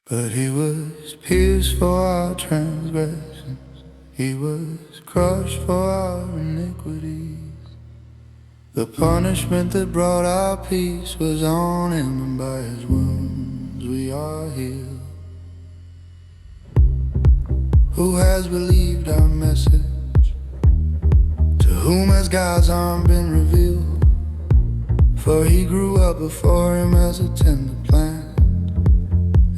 But he was pierced for our transgressions, he was crushed for our iniquities. The punishment that brought our peace was on him, and by his wounds we are healed. Who has believed our message? To whom has God's arm been revealed? For he grew up before him as a tender plant,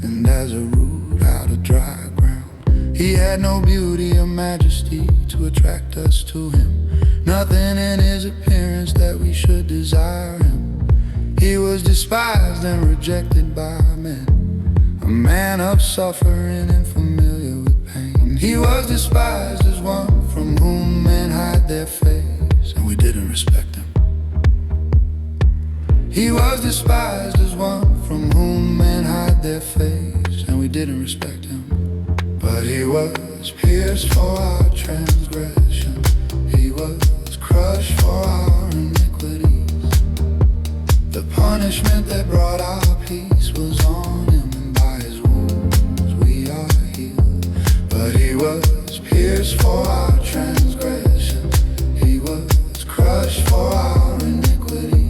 and as a root out of dry ground. He had no beauty or majesty to attract us to him, nothing in his appearance that we should desire him. He was despised and rejected by men, a man of suffering and familiar with pain. He was despised as one from whom men hide their face, and we didn't respect him. He was despised as one from whom men hide their face, and we didn't respect him. But he was pierced for our transgressions, he was crushed for our iniquities. The punishment that brought our peace was on him, and by his wounds we are healed. But he was pierced for our transgressions, he was crushed for our iniquities.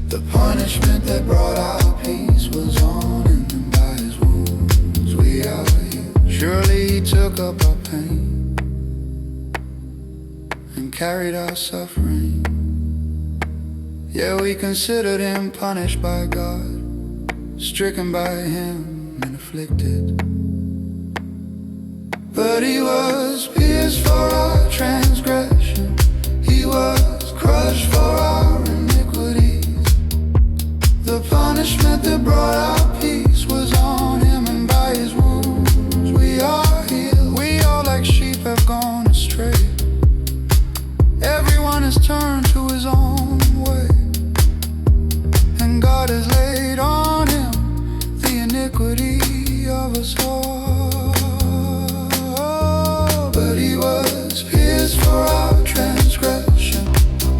The punishment that brought our peace was on him, and by his wounds we are healed. Surely he took up our pain and carried our suffering. Yeah, we considered him punished by God, stricken by him and afflicted. But he was pierced for our transgression, he was crushed for our iniquities. The punishment that brought our peace was on him, and by his wounds we are healed. We all like sheep have gone astray, everyone has turned to his own way, and God has laid on him the iniquity of us all. But he was pierced for our transgression,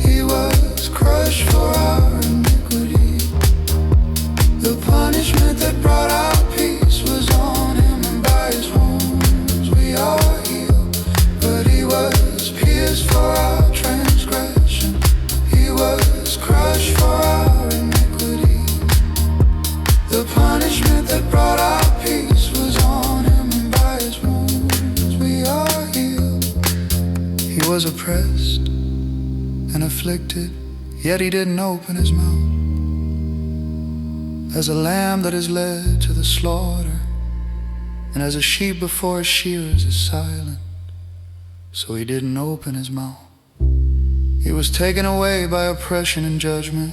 he was crushed for our iniquity. The punishment that brought our peace was on him, and by his wounds we are healed. But he was pierced for our transgression, he was crushed for our iniquity. The punishment that brought our peace was on him, and by his wounds we are healed. He was oppressed and afflicted, yet he didn't open his mouth. As a lamb that is led to the slaughter, and as a sheep before his shearers is silent, so he didn't open his mouth. He was taken away by oppression and judgment,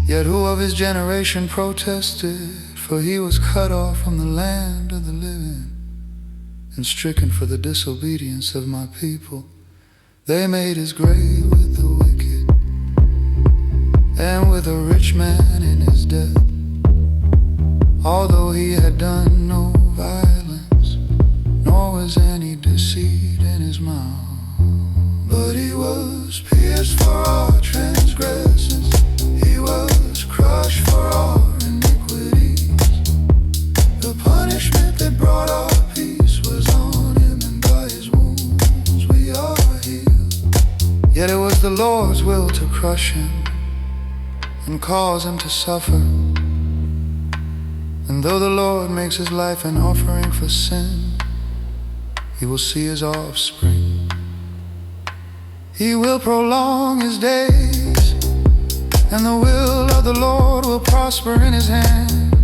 yet who of his generation protested? For he was cut off from the land of the living, and stricken for the disobedience of my people. They made his grave with the wicked, and with a rich man in his death, although he had done no violence, nor was any deceit in his mouth. But he was pierced for our transgressions, he was crushed for our iniquities. The punishment that brought our peace was on him, and by his wounds we are healed. Yet it was the Lord's will to crush him and cause him to suffer. And though the Lord makes his life an offering for sin, he will see his offspring. He will prolong his days, and the will of the Lord will prosper in his hand.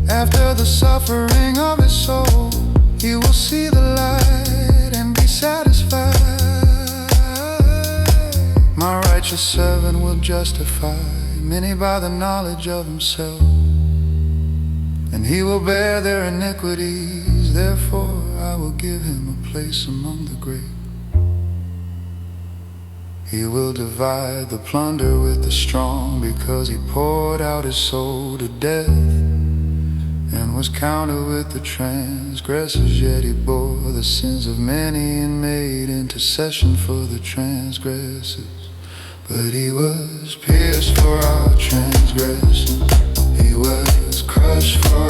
After the suffering of his soul, he will see the light and be satisfied. My righteous servant will justify many by the knowledge of himself, and he will bear their iniquities. Therefore I will give him a place among the great. He will divide the plunder with the strong, because he poured out his soul to death, and was counted with the transgressors. Yet he bore the sins of many, and made intercession for the transgressors. But he was pierced for our transgressions, he was crushed for